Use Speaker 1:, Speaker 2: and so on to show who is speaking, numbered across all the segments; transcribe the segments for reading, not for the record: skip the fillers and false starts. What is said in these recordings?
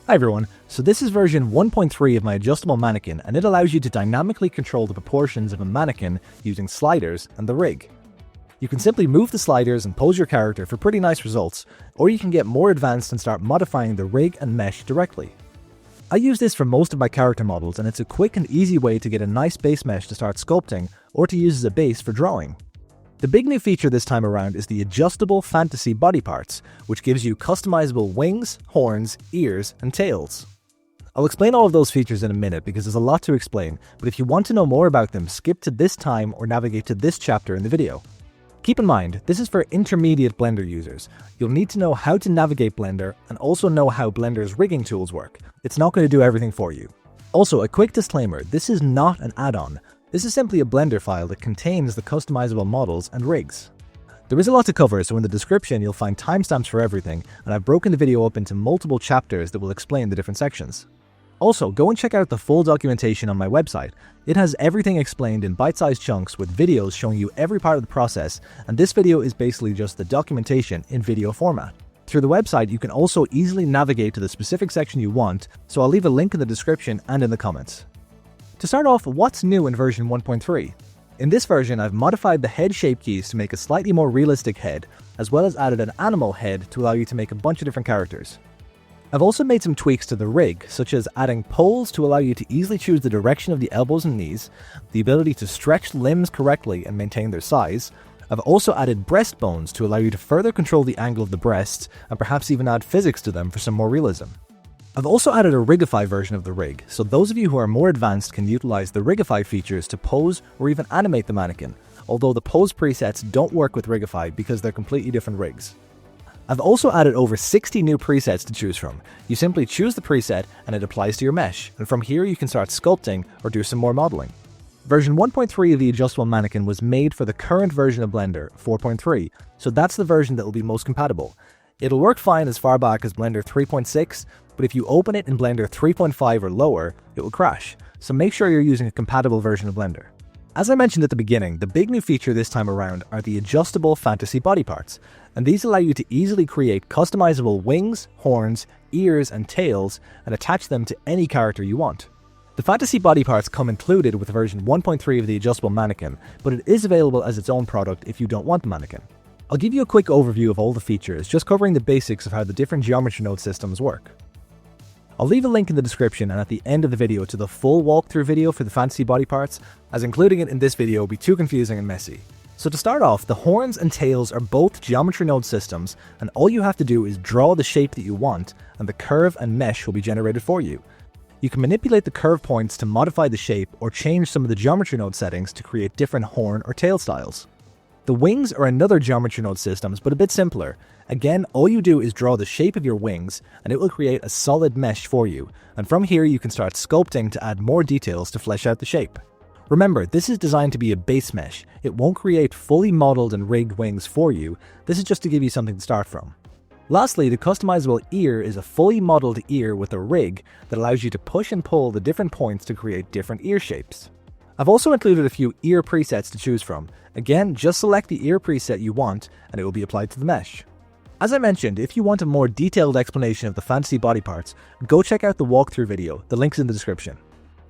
Speaker 1: Hi everyone, so this is version 1.3 of my adjustable mannequin, and it allows you to dynamically control the proportions of a mannequin using sliders and the rig. You can simply move the sliders and pose your character for pretty nice results, or you can get more advanced and start modifying the rig and mesh directly. I use this for most of my character models, and it's a quick and easy way to get a nice base mesh to start sculpting or to use as a base for drawing. The big new feature this time around is the adjustable fantasy body parts, which gives you customizable wings, horns, ears, and tails. I'll explain all of those features in a minute because there's a lot to explain, but if you want to know more about them, skip to this time or navigate to this chapter in the video. Keep in mind, this is for intermediate Blender users. You'll need to know how to navigate Blender and also know how Blender's rigging tools work. It's not going to do everything for you. Also, a quick disclaimer, this is not an add-on. This is simply a Blender file that contains the customizable models and rigs. There is a lot to cover, so in the description you'll find timestamps for everything, and I've broken the video up into multiple chapters that will explain the different sections. Also, go and check out the full documentation on my website. It has everything explained in bite-sized chunks with videos showing you every part of the process, and this video is basically just the documentation in video format. Through the website, you can also easily navigate to the specific section you want, so I'll leave a link in the description and in the comments. To start off, what's new in version 1.3? In this version, I've modified the head shape keys to make a slightly more realistic head, as well as added an animal head to allow you to make a bunch of different characters. I've also made some tweaks to the rig, such as adding poles to allow you to easily choose the direction of the elbows and knees, the ability to stretch limbs correctly and maintain their size. I've also added breastbones to allow you to further control the angle of the breasts, and perhaps even add physics to them for some more realism. I've also added a Rigify version of the rig, so those of you who are more advanced can utilize the Rigify features to pose or even animate the mannequin, although the pose presets don't work with Rigify because they're completely different rigs. I've also added over 60 new presets to choose from. You simply choose the preset and it applies to your mesh, and from here you can start sculpting or do some more modeling. Version 1.3 of the adjustable mannequin was made for the current version of Blender, 4.3, so that's the version that will be most compatible. It'll work fine as far back as Blender 3.6, but if you open it in Blender 3.5 or lower, it will crash, so make sure you're using a compatible version of Blender. As I mentioned at the beginning, the big new feature this time around are the adjustable fantasy body parts, and these allow you to easily create customizable wings, horns, ears, and tails, and attach them to any character you want. The fantasy body parts come included with version 1.3 of the adjustable mannequin, but it is available as its own product if you don't want the mannequin. I'll give you a quick overview of all the features, just covering the basics of how the different geometry node systems work. I'll leave a link in the description and at the end of the video to the full walkthrough video for the fantasy body parts, as including it in this video will be too confusing and messy. So to start off, the horns and tails are both geometry node systems, and all you have to do is draw the shape that you want, and the curve and mesh will be generated for you. You can manipulate the curve points to modify the shape or change some of the geometry node settings to create different horn or tail styles. The wings are another geometry node systems, but a bit simpler. Again, all you do is draw the shape of your wings, and it will create a solid mesh for you, and from here you can start sculpting to add more details to flesh out the shape. Remember, this is designed to be a base mesh. It won't create fully modeled and rigged wings for you. This is just to give you something to start from. Lastly, the customizable ear is a fully modeled ear with a rig that allows you to push and pull the different points to create different ear shapes. I've also included a few ear presets to choose from. Again, just select the ear preset you want and it will be applied to the mesh. As I mentioned, if you want a more detailed explanation of the fantasy body parts, go check out the walkthrough video, the link's in the description.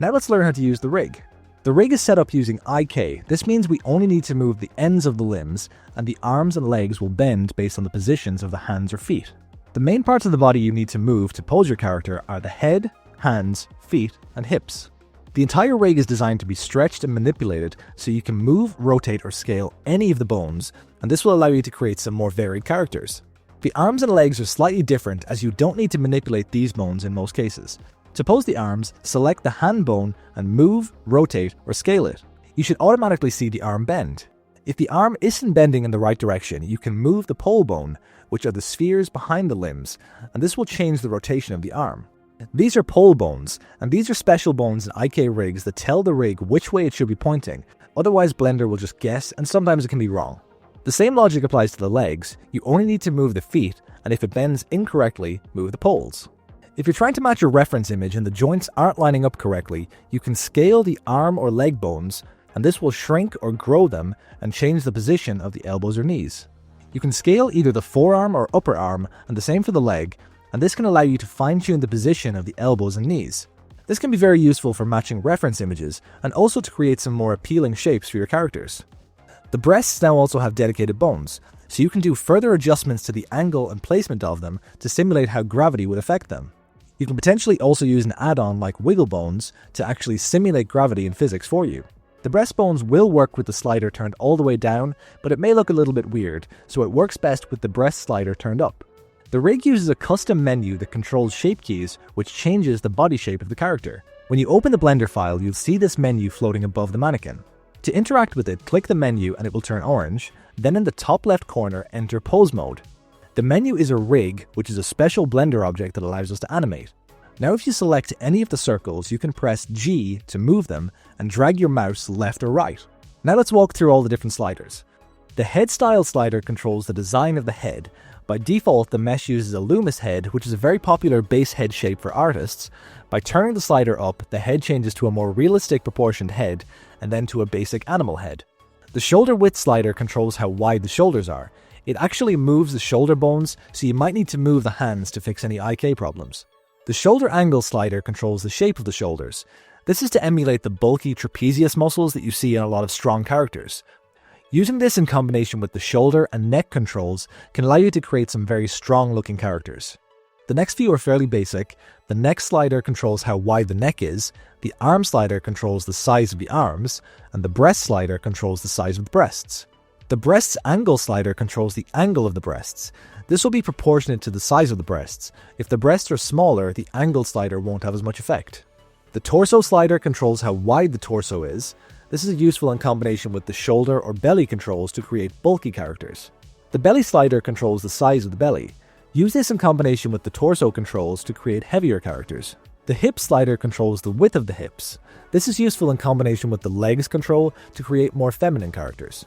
Speaker 1: Now let's learn how to use the rig. The rig is set up using IK. This means we only need to move the ends of the limbs, and the arms and legs will bend based on the positions of the hands or feet. The main parts of the body you need to move to pose your character are the head, hands, feet, and hips. The entire rig is designed to be stretched and manipulated so you can move, rotate, or scale any of the bones, and this will allow you to create some more varied characters. The arms and legs are slightly different as you don't need to manipulate these bones in most cases. To pose the arms, select the hand bone and move, rotate, or scale it. You should automatically see the arm bend. If the arm isn't bending in the right direction, you can move the pole bone, which are the spheres behind the limbs, and this will change the rotation of the arm. These are pole bones, and these are special bones in IK rigs that tell the rig which way it should be pointing, otherwise Blender will just guess and sometimes it can be wrong. The same logic applies to the legs. You only need to move the feet, and if it bends incorrectly, move the poles. If you're trying to match a reference image and the joints aren't lining up correctly, you can scale the arm or leg bones, and this will shrink or grow them and change the position of the elbows or knees. You can scale either the forearm or upper arm, and the same for the leg, and this can allow you to fine-tune the position of the elbows and knees. This can be very useful for matching reference images and also to create some more appealing shapes for your characters. The breasts now also have dedicated bones, so you can do further adjustments to the angle and placement of them to simulate how gravity would affect them. You can potentially also use an add-on like wiggle bones to actually simulate gravity in physics for you. The breastbones will work with the slider turned all the way down, but it may look a little bit weird, so it works best with the breast slider turned up. The rig uses a custom menu that controls shape keys, which changes the body shape of the character. When you open the Blender file, you'll see this menu floating above the mannequin. To interact with it, click the menu and it will turn orange, then in the top left corner, enter Pose Mode. The menu is a rig, which is a special Blender object that allows us to animate. Now if you select any of the circles, you can press G to move them and drag your mouse left or right. Now let's walk through all the different sliders. The head style slider controls the design of the head. By default, the mesh uses a Loomis head, which is a very popular base head shape for artists. By turning the slider up, the head changes to a more realistic proportioned head, and then to a basic animal head. The shoulder width slider controls how wide the shoulders are. It actually moves the shoulder bones, so you might need to move the hands to fix any IK problems. The shoulder angle slider controls the shape of the shoulders. This is to emulate the bulky trapezius muscles that you see in a lot of strong characters. Using this in combination with the shoulder and neck controls can allow you to create some very strong looking characters. The next few are fairly basic. The neck slider controls how wide the neck is, the arm slider controls the size of the arms, and the breast slider controls the size of the breasts. The breasts angle slider controls the angle of the breasts. This will be proportionate to the size of the breasts. If the breasts are smaller, the angle slider won't have as much effect. The torso slider controls how wide the torso is. This is useful in combination with the shoulder or belly controls to create bulky characters. The belly slider controls the size of the belly. Use this in combination with the torso controls to create heavier characters. The hip slider controls the width of the hips. This is useful in combination with the legs control to create more feminine characters.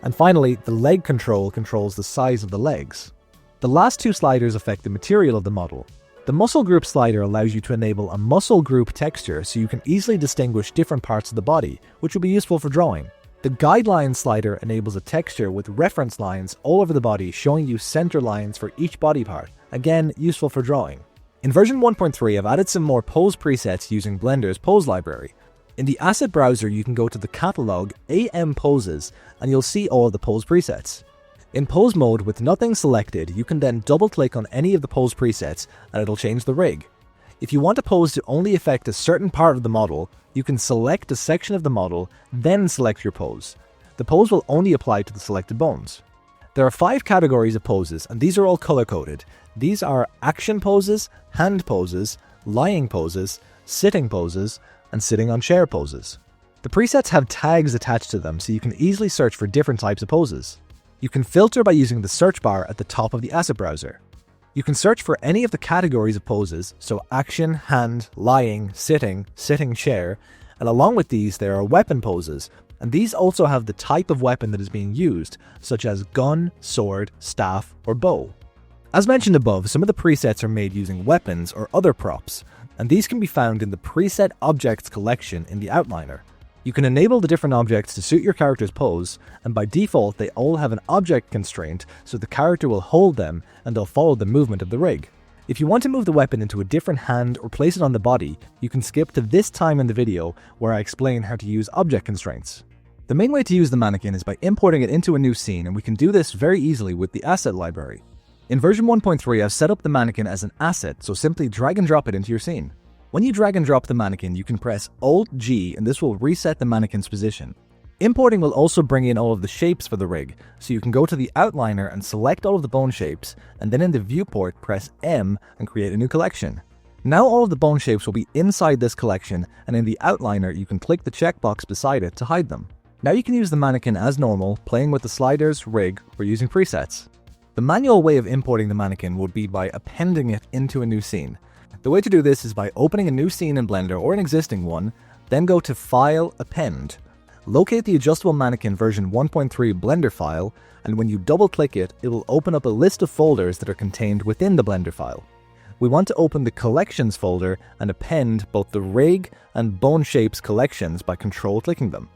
Speaker 1: And finally, the leg control controls the size of the legs. The last two sliders affect the material of the model. The muscle group slider allows you to enable a muscle group texture so you can easily distinguish different parts of the body, which will be useful for drawing. The guideline slider enables a texture with reference lines all over the body showing you center lines for each body part, again useful for drawing. In version 1.3 I've added some more pose presets using Blender's pose library. In the asset browser you can go to the catalog AM Poses and you'll see all of the pose presets. In pose mode with nothing selected, you can then double click on any of the pose presets and it'll change the rig. If you want a pose to only affect a certain part of the model, you can select a section of the model, then select your pose. The pose will only apply to the selected bones. There are 5 categories of poses and these are all color coded. These are action poses, hand poses, lying poses, sitting poses, and sitting on chair poses. The presets have tags attached to them so you can easily search for different types of poses. You can filter by using the search bar at the top of the asset browser. You can search for any of the categories of poses, so action, hand, lying, sitting chair, and along with these there are weapon poses, and these also have the type of weapon that is being used, such as gun, sword, staff, or bow. As mentioned above, some of the presets are made using weapons or other props, and these can be found in the Preset Objects collection in the Outliner. You can enable the different objects to suit your character's pose, and by default they all have an object constraint so the character will hold them and they'll follow the movement of the rig. If you want to move the weapon into a different hand or place it on the body, you can skip to this time in the video where I explain how to use object constraints. The main way to use the mannequin is by importing it into a new scene, and we can do this very easily with the asset library. In version 1.3 I've set up the mannequin as an asset, so simply drag and drop it into your scene. When you drag and drop the mannequin, you can press Alt-G and this will reset the mannequin's position. Importing will also bring in all of the shapes for the rig, so you can go to the outliner and select all of the bone shapes, and then in the viewport press M and create a new collection. Now all of the bone shapes will be inside this collection, and in the outliner you can click the checkbox beside it to hide them. Now you can use the mannequin as normal, playing with the sliders, rig, or using presets. The manual way of importing the mannequin would be by appending it into a new scene. The way to do this is by opening a new scene in Blender or an existing one, then go to File, Append. Locate the Adjustable Mannequin version 1.3 Blender file, and when you double click it, it will open up a list of folders that are contained within the Blender file. We want to open the Collections folder and append both the rig and bone shapes collections by control-clicking them.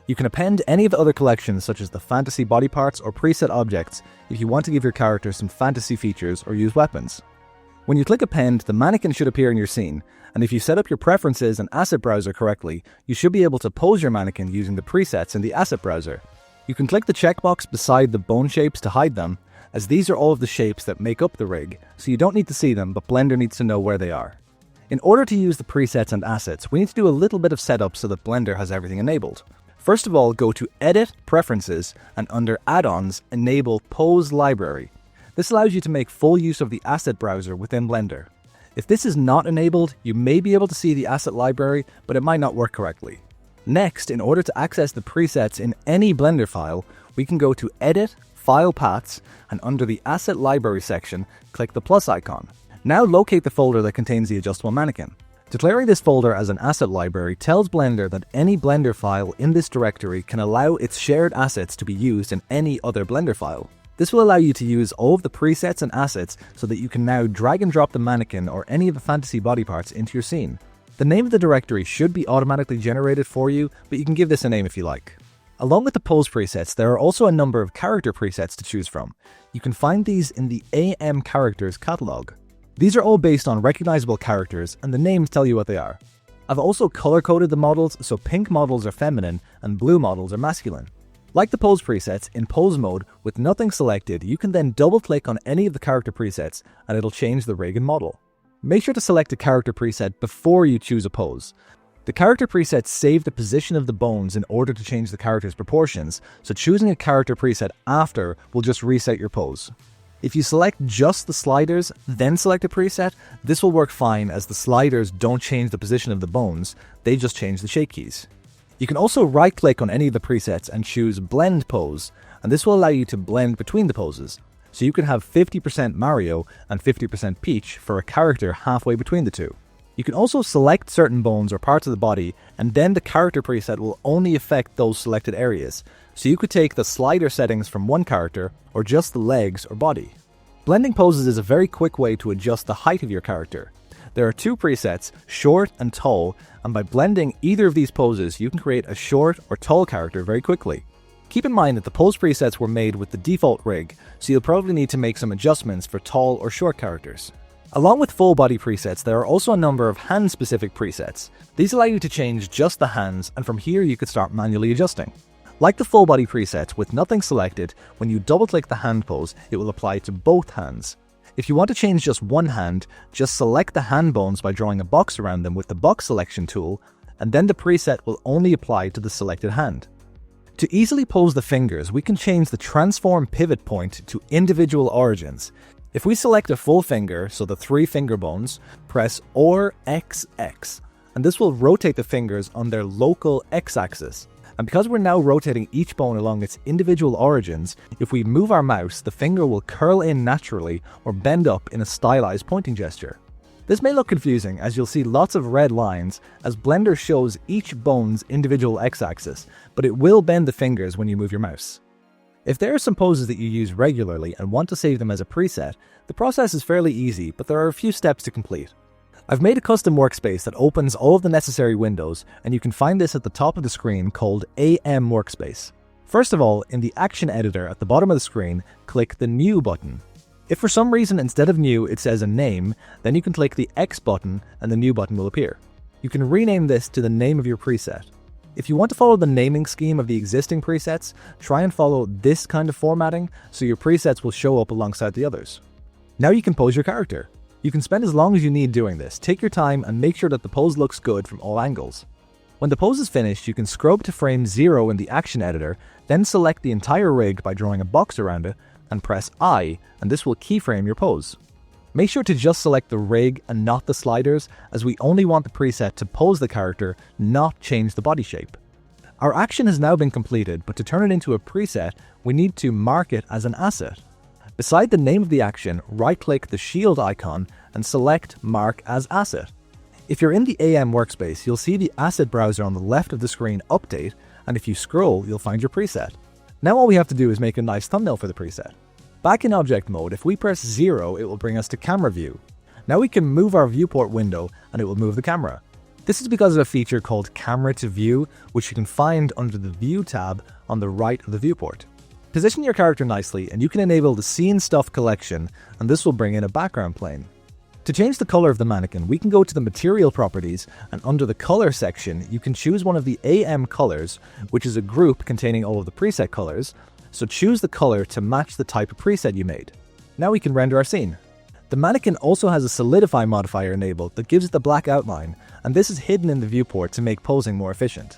Speaker 1: You can append any of the other collections such as the fantasy body parts or preset objects if you want to give your character some fantasy features or use weapons. When you click append, the mannequin should appear in your scene, and if you set up your preferences and asset browser correctly, you should be able to pose your mannequin using the presets in the asset browser. You can click the checkbox beside the bone shapes to hide them, as these are all of the shapes that make up the rig, so you don't need to see them, but Blender needs to know where they are. In order to use the presets and assets, we need to do a little bit of setup so that Blender has everything enabled. First of all, go to Edit, Preferences, and under Add-ons, enable Pose Library. This allows you to make full use of the asset browser within Blender. If this is not enabled, you may be able to see the asset library, but it might not work correctly. Next, in order to access the presets in any Blender file, we can go to Edit, File Paths, and under the Asset Library section, click the plus icon. Now locate the folder that contains the adjustable mannequin. Declaring this folder as an asset library tells Blender that any Blender file in this directory can allow its shared assets to be used in any other Blender file. This will allow you to use all of the presets and assets so that you can now drag and drop the mannequin or any of the fantasy body parts into your scene. The name of the directory should be automatically generated for you, but you can give this a name if you like. Along with the pose presets, there are also a number of character presets to choose from. You can find these in the AM Characters catalog. These are all based on recognizable characters, and the names tell you what they are. I've also color-coded the models, so pink models are feminine and blue models are masculine. Like the pose presets, in pose mode, with nothing selected, you can then double-click on any of the character presets and it'll change the rig and model. Make sure to select a character preset before you choose a pose. The character presets save the position of the bones in order to change the character's proportions, so choosing a character preset after will just reset your pose. If you select just the sliders, then select a preset, this will work fine as the sliders don't change the position of the bones, they just change the shape keys. You can also right-click on any of the presets and choose Blend Pose, and this will allow you to blend between the poses. So you can have 50% Mario and 50% Peach for a character halfway between the two. You can also select certain bones or parts of the body, and then the character preset will only affect those selected areas. So you could take the slider settings from one character, or just the legs or body. Blending poses is a very quick way to adjust the height of your character. There are two presets, short and tall, and by blending either of these poses, you can create a short or tall character very quickly. Keep in mind that the pose presets were made with the default rig, so you'll probably need to make some adjustments for tall or short characters. Along with full body presets, there are also a number of hand-specific presets. These allow you to change just the hands, and from here you could start manually adjusting. Like the full body presets, with nothing selected, when you double-click the hand pose, it will apply to both hands. If you want to change just one hand, just select the hand bones by drawing a box around them with the box selection tool, and then the preset will only apply to the selected hand. To easily pose the fingers, we can change the transform pivot point to individual origins. If we select a full finger, so the 3 finger bones, press or XX, and this will rotate the fingers on their local x-axis. And because we're now rotating each bone along its individual origins, if we move our mouse, the finger will curl in naturally or bend up in a stylized pointing gesture. This may look confusing as you'll see lots of red lines as Blender shows each bone's individual x-axis, but it will bend the fingers when you move your mouse. If there are some poses that you use regularly and want to save them as a preset, the process is fairly easy, but there are a few steps to complete. I've made a custom workspace that opens all of the necessary windows, and you can find this at the top of the screen called AM Workspace. First of all, in the Action Editor at the bottom of the screen, click the New button. If for some reason instead of New it says a name, then you can click the X button and the New button will appear. You can rename this to the name of your preset. If you want to follow the naming scheme of the existing presets, try and follow this kind of formatting so your presets will show up alongside the others. Now you can pose your character. You can spend as long as you need doing this. Take your time and make sure that the pose looks good from all angles. When the pose is finished, you can scrub to frame 0 in the Action Editor, then select the entire rig by drawing a box around it, and press I, and this will keyframe your pose. Make sure to just select the rig and not the sliders, as we only want the preset to pose the character, not change the body shape. Our action has now been completed, but to turn it into a preset, we need to mark it as an asset. Beside the name of the action, right-click the shield icon and select Mark as Asset. If you're in the AM workspace, you'll see the asset browser on the left of the screen update, and if you scroll, you'll find your preset. Now all we have to do is make a nice thumbnail for the preset. Back in object mode, if we press 0, it will bring us to camera view. Now we can move our viewport window and it will move the camera. This is because of a feature called Camera to View, which you can find under the View tab on the right of the viewport. Position your character nicely and you can enable the Scene Stuff collection, and this will bring in a background plane. To change the color of the mannequin, we can go to the material properties, and under the color section, you can choose one of the AM colors, which is a group containing all of the preset colors, so choose the color to match the type of preset you made. Now we can render our scene. The mannequin also has a solidify modifier enabled that gives it the black outline, and this is hidden in the viewport to make posing more efficient.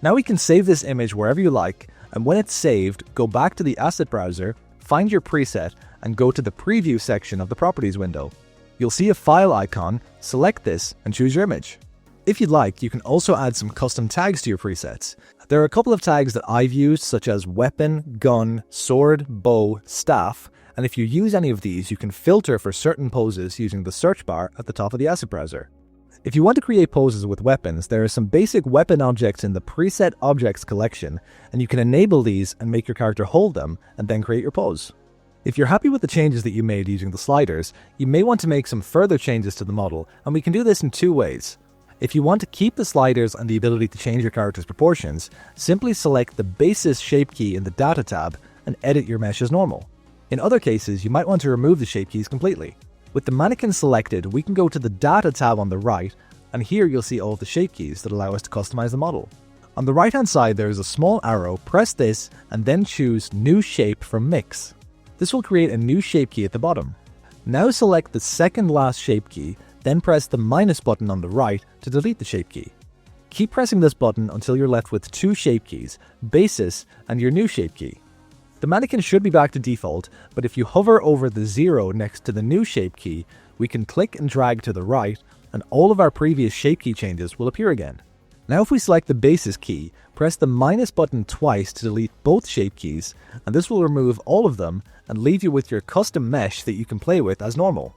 Speaker 1: Now we can save this image wherever you like, and when it's saved, go back to the asset browser, find your preset, and go to the preview section of the properties window. You'll see a file icon, select this, and choose your image. If you'd like, you can also add some custom tags to your presets. There are a couple of tags that I've used, such as weapon, gun, sword, bow, staff, and if you use any of these, you can filter for certain poses using the search bar at the top of the asset browser. If you want to create poses with weapons, there are some basic weapon objects in the preset objects collection, and you can enable these and make your character hold them, and then create your pose. If you're happy with the changes that you made using the sliders, you may want to make some further changes to the model, and we can do this in two ways. If you want to keep the sliders and the ability to change your character's proportions, simply select the basis shape key in the data tab and edit your mesh as normal. In other cases, you might want to remove the shape keys completely. With the mannequin selected, we can go to the data tab on the right, and here you'll see all of the shape keys that allow us to customize the model. On the right hand side there is a small arrow, press this and then choose New Shape from Mix. This will create a new shape key at the bottom. Now select the second last shape key, then press the minus button on the right to delete the shape key. Keep pressing this button until you're left with two shape keys, Basis and your new shape key. The mannequin should be back to default, but if you hover over the 0 next to the new shape key, we can click and drag to the right, and all of our previous shape key changes will appear again. Now if we select the Basis key, press the minus button twice to delete both shape keys, and this will remove all of them and leave you with your custom mesh that you can play with as normal.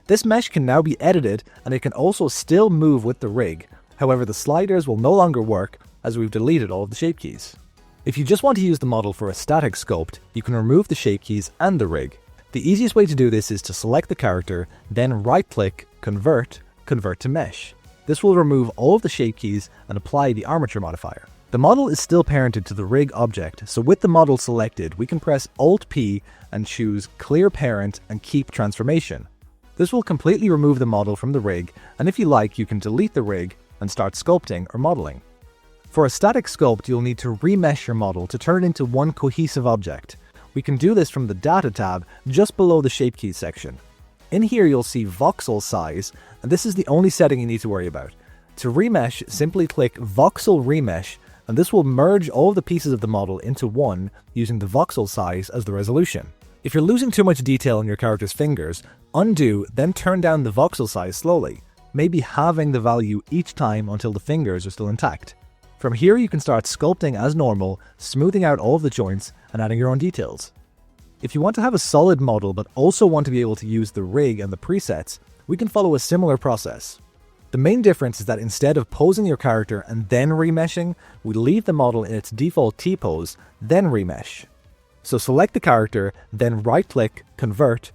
Speaker 1: This mesh can now be edited, and it can also still move with the rig. However, the sliders will no longer work as we've deleted all of the shape keys. If you just want to use the model for a static sculpt, you can remove the shape keys and the rig. The easiest way to do this is to select the character, then right-click, Convert to Mesh. This will remove all of the shape keys and apply the armature modifier. The model is still parented to the rig object, so with the model selected, we can press Alt-P and choose Clear Parent and Keep Transformation. This will completely remove the model from the rig, and if you like, you can delete the rig and start sculpting or modeling. For a static sculpt, you'll need to remesh your model to turn it into one cohesive object. We can do this from the Data tab just below the Shape Keys section. In here you'll see voxel size, and this is the only setting you need to worry about. To remesh, simply click Voxel Remesh, and this will merge all of the pieces of the model into one using the voxel size as the resolution. If you're losing too much detail on your character's fingers, undo, then turn down the voxel size slowly, maybe halving the value each time until the fingers are still intact. From here you can start sculpting as normal, smoothing out all of the joints and adding your own details. If you want to have a solid model but also want to be able to use the rig and the presets, we can follow a similar process. The main difference is that instead of posing your character and then remeshing, we leave the model in its default T-pose, then remesh. So select the character, then right-click, Convert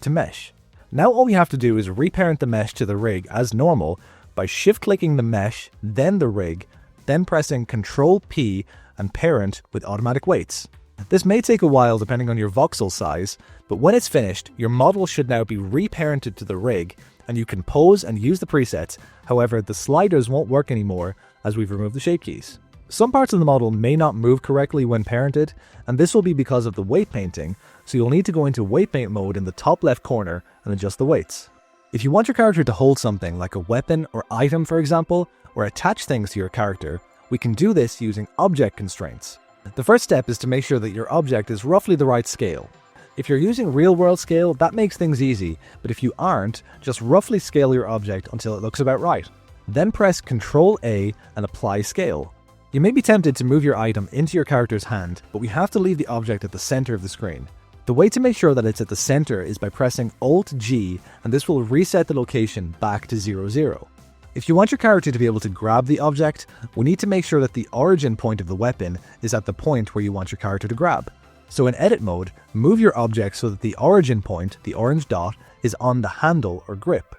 Speaker 1: to Mesh. Now all we have to do is reparent the mesh to the rig as normal by shift-clicking the mesh, then the rig, then pressing Ctrl-P and parent with automatic weights. This may take a while depending on your voxel size, but when it's finished, your model should now be reparented to the rig, and you can pose and use the presets. However, the sliders won't work anymore as we've removed the shape keys. Some parts of the model may not move correctly when parented, and this will be because of the weight painting, so you'll need to go into weight paint mode in the top left corner and adjust the weights. If you want your character to hold something like a weapon or item, for example, or attach things to your character, we can do this using object constraints. The first step is to make sure that your object is roughly the right scale. If you're using real-world scale, that makes things easy, but if you aren't, just roughly scale your object until it looks about right. Then press Ctrl-A and apply scale. You may be tempted to move your item into your character's hand, but we have to leave the object at the center of the screen. The way to make sure that it's at the center is by pressing Alt-G, and this will reset the location back to 00. If you want your character to be able to grab the object, we need to make sure that the origin point of the weapon is at the point where you want your character to grab. So in edit mode, move your object so that the origin point, the orange dot, is on the handle or grip.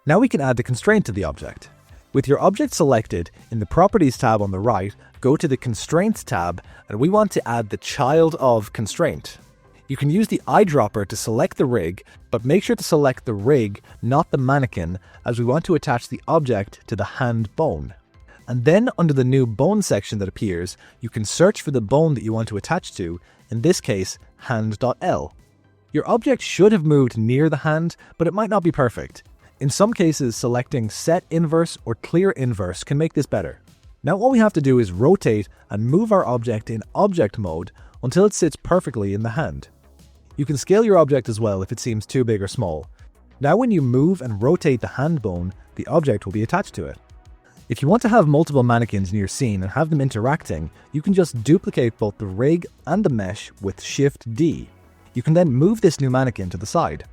Speaker 1: Now we can add the constraint to the object. With your object selected, in the Properties tab on the right, go to the Constraints tab, and we want to add the child of constraint. You can use the eyedropper to select the rig, but make sure to select the rig, not the mannequin, as we want to attach the object to the hand bone. And then under the new bone section that appears, you can search for the bone that you want to attach to, in this case, hand.l. Your object should have moved near the hand, but it might not be perfect. In some cases, selecting Set Inverse or Clear Inverse can make this better. Now all we have to do is rotate and move our object in object mode until it sits perfectly in the hand. You can scale your object as well if it seems too big or small. Now when you move and rotate the hand bone, the object will be attached to it. If you want to have multiple mannequins in your scene and have them interacting, you can just duplicate both the rig and the mesh with Shift D. You can then move this new mannequin to the side.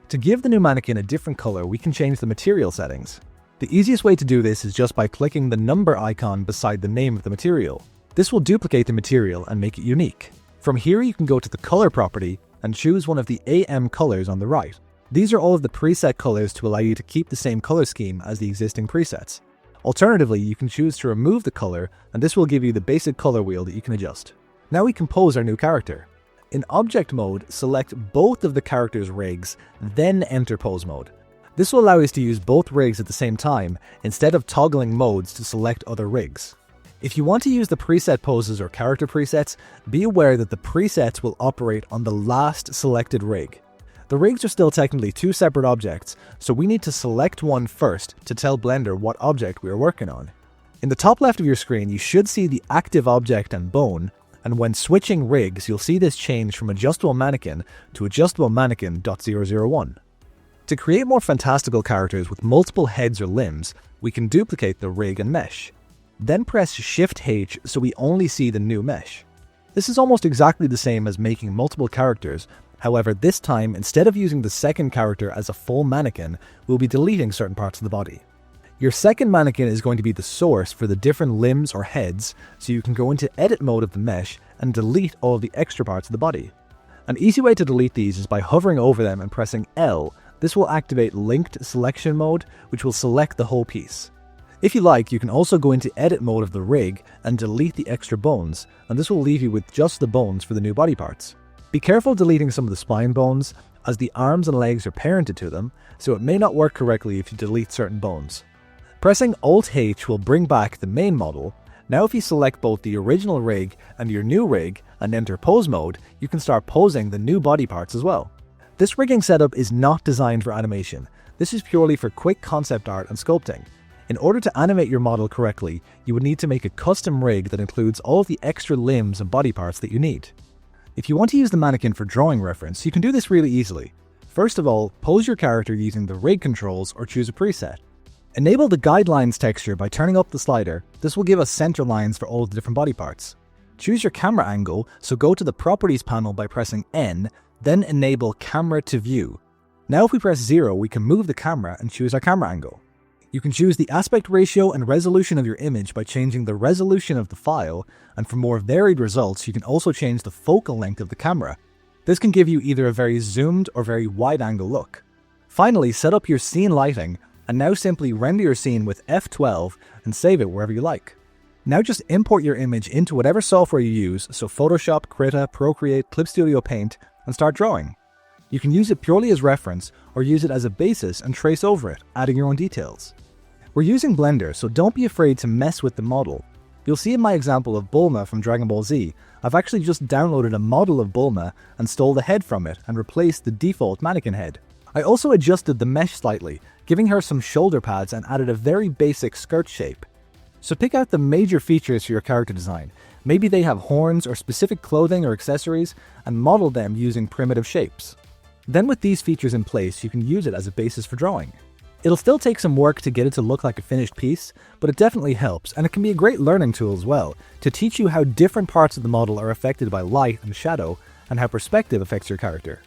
Speaker 1: To give the new mannequin a different color, we can change the material settings. The easiest way to do this is just by clicking the number icon beside the name of the material. This will duplicate the material and make it unique. From here you can go to the color property and choose one of the AM colors on the right. These are all of the preset colors to allow you to keep the same color scheme as the existing presets. Alternatively, you can choose to remove the color, and this will give you the basic color wheel that you can adjust. Now we can pose our new character. In object mode, select both of the character's rigs, then enter pose mode. This will allow us to use both rigs at the same time, instead of toggling modes to select other rigs. If you want to use the preset poses or character presets, be aware that the presets will operate on the last selected rig. The rigs are still technically two separate objects, so we need to select one first to tell Blender what object we are working on. In the top left of your screen, you should see the active object and bone, and when switching rigs, you'll see this change from adjustable mannequin to adjustable mannequin.001. To create more fantastical characters with multiple heads or limbs, we can duplicate the rig and mesh. Then press Shift H so we only see the new mesh. This is almost exactly the same as making multiple characters, however this time instead of using the second character as a full mannequin, we'll be deleting certain parts of the body. Your second mannequin is going to be the source for the different limbs or heads, so you can go into edit mode of the mesh and delete all of the extra parts of the body. An easy way to delete these is by hovering over them and pressing L. This will activate linked selection mode, which will select the whole piece. If you like, you can also go into edit mode of the rig and delete the extra bones, and this will leave you with just the bones for the new body parts. Be careful deleting some of the spine bones, as the arms and legs are parented to them, so it may not work correctly if you delete certain bones. Pressing Alt-H will bring back the main model. Now if you select both the original rig and your new rig and enter pose mode, you can start posing the new body parts as well. This rigging setup is not designed for animation. This is purely for quick concept art and sculpting. In order to animate your model correctly, you would need to make a custom rig that includes all of the extra limbs and body parts that you need. If you want to use the mannequin for drawing reference, you can do this really easily. First of all, pose your character using the rig controls or choose a preset. Enable the guidelines texture by turning up the slider. This will give us center lines for all of the different body parts. Choose your camera angle, so go to the properties panel by pressing N, then enable camera to view. Now if we press 0, we can move the camera and choose our camera angle. You can choose the aspect ratio and resolution of your image by changing the resolution of the file, and for more varied results, you can also change the focal length of the camera. This can give you either a very zoomed or very wide angle look. Finally, set up your scene lighting, and now simply render your scene with F12 and save it wherever you like. Now just import your image into whatever software you use, so Photoshop, Krita, Procreate, Clip Studio Paint, and start drawing. You can use it purely as reference, or use it as a basis and trace over it, adding your own details. We're using Blender, so don't be afraid to mess with the model. You'll see in my example of Bulma from Dragon Ball Z, I've actually just downloaded a model of Bulma and stole the head from it and replaced the default mannequin head. I also adjusted the mesh slightly, giving her some shoulder pads and added a very basic skirt shape. So pick out the major features for your character design. Maybe they have horns or specific clothing or accessories, and model them using primitive shapes. Then with these features in place, you can use it as a basis for drawing. It'll still take some work to get it to look like a finished piece, but it definitely helps, and it can be a great learning tool as well, to teach you how different parts of the model are affected by light and shadow, and how perspective affects your character.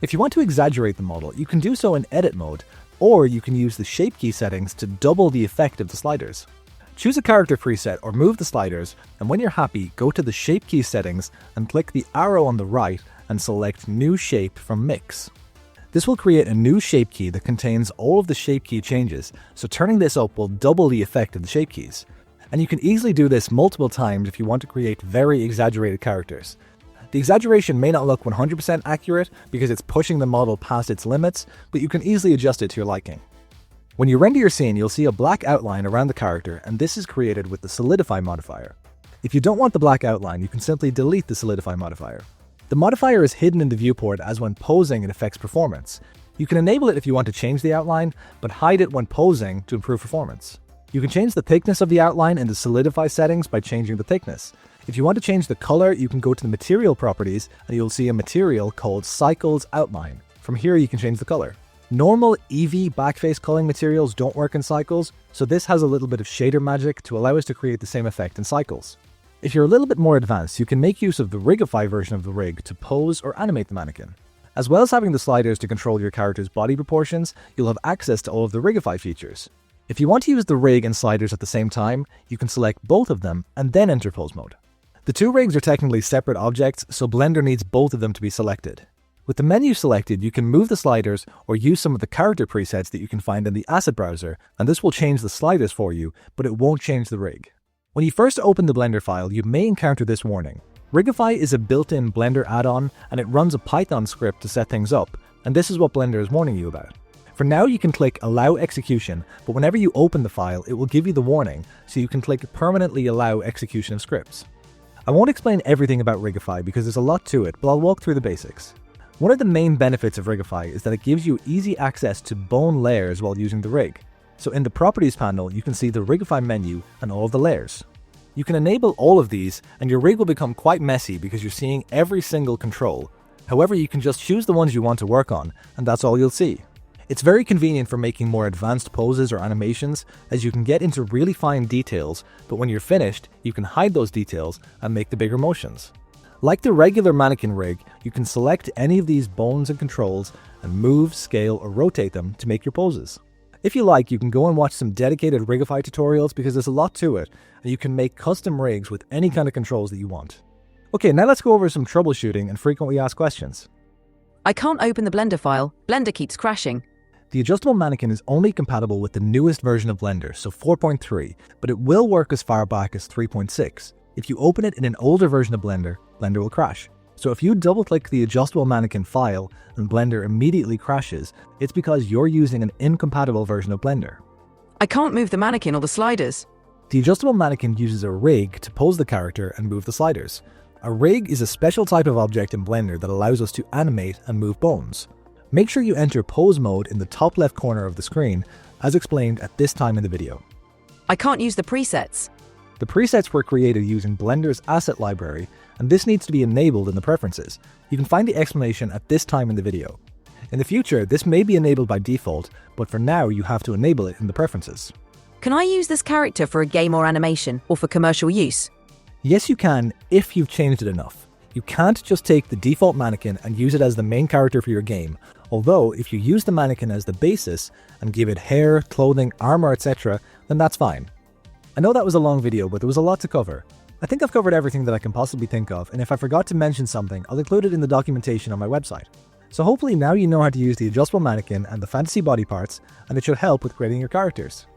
Speaker 1: If you want to exaggerate the model, you can do so in edit mode, or you can use the shape key settings to double the effect of the sliders. Choose a character preset or move the sliders, and when you're happy, go to the shape key settings and click the arrow on the right and select New Shape from Mix. This will create a new shape key that contains all of the shape key changes, so turning this up will double the effect of the shape keys. And you can easily do this multiple times if you want to create very exaggerated characters. The exaggeration may not look 100% accurate because it's pushing the model past its limits, but you can easily adjust it to your liking. When you render your scene, you'll see a black outline around the character, and this is created with the Solidify modifier. If you don't want the black outline, you can simply delete the Solidify modifier. The modifier is hidden in the viewport as when posing it affects performance. You can enable it if you want to change the outline, but hide it when posing to improve performance. You can change the thickness of the outline in the Solidify settings by changing the thickness. If you want to change the color, you can go to the material properties and you'll see a material called Cycles Outline. From here you can change the color. Normal EV backface culling materials don't work in Cycles, so this has a little bit of shader magic to allow us to create the same effect in Cycles. If you're a little bit more advanced, you can make use of the Rigify version of the rig to pose or animate the mannequin. As well as having the sliders to control your character's body proportions, you'll have access to all of the Rigify features. If you want to use the rig and sliders at the same time, you can select both of them and then enter pose mode. The two rigs are technically separate objects, so Blender needs both of them to be selected. With the menu selected, you can move the sliders or use some of the character presets that you can find in the asset browser, and this will change the sliders for you, but it won't change the rig. When you first open the Blender file, you may encounter this warning. Rigify is a built-in Blender add-on, and it runs a Python script to set things up, and this is what Blender is warning you about. For now, you can click Allow Execution, but whenever you open the file, it will give you the warning, so you can click Permanently Allow Execution of Scripts. I won't explain everything about Rigify because there's a lot to it, but I'll walk through the basics. One of the main benefits of Rigify is that it gives you easy access to bone layers while using the rig. So in the Properties panel, you can see the Rigify menu and all of the layers. You can enable all of these, and your rig will become quite messy because you're seeing every single control. However, you can just choose the ones you want to work on, and that's all you'll see. It's very convenient for making more advanced poses or animations, as you can get into really fine details, but when you're finished, you can hide those details and make the bigger motions. Like the regular mannequin rig, you can select any of these bones and controls and move, scale, or rotate them to make your poses. If you like, you can go and watch some dedicated Rigify tutorials because there's a lot to it, and you can make custom rigs with any kind of controls that you want. Okay, now let's go over some troubleshooting and frequently asked questions.
Speaker 2: I can't open the Blender file. Blender keeps crashing.
Speaker 1: The adjustable mannequin is only compatible with the newest version of Blender, so 4.3, but it will work as far back as 3.6. If you open it in an older version of Blender, Blender will crash. So if you double-click the adjustable mannequin file and Blender immediately crashes, it's because you're using an incompatible version of Blender.
Speaker 2: I can't move the mannequin or the sliders.
Speaker 1: The adjustable mannequin uses a rig to pose the character and move the sliders. A rig is a special type of object in Blender that allows us to animate and move bones. Make sure you enter pose mode in the top left corner of the screen, as explained at this time in the video.
Speaker 2: I can't use the presets.
Speaker 1: The presets were created using Blender's asset library, and this needs to be enabled in the preferences. You can find the explanation at this time in the video. In the future, this may be enabled by default, but for now you have to enable it in the preferences.
Speaker 2: Can I use this character for a game or animation, or for commercial use?
Speaker 1: Yes, you can, if you've changed it enough. You can't just take the default mannequin and use it as the main character for your game, although if you use the mannequin as the basis and give it hair, clothing, armor, etc., then that's fine. I know that was a long video, but there was a lot to cover. I think I've covered everything that I can possibly think of, and if I forgot to mention something, I'll include it in the documentation on my website. So hopefully now you know how to use the adjustable mannequin and the fantasy body parts, and it should help with creating your characters.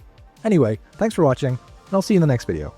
Speaker 1: Anyway, thanks for watching, and I'll see you in the next video.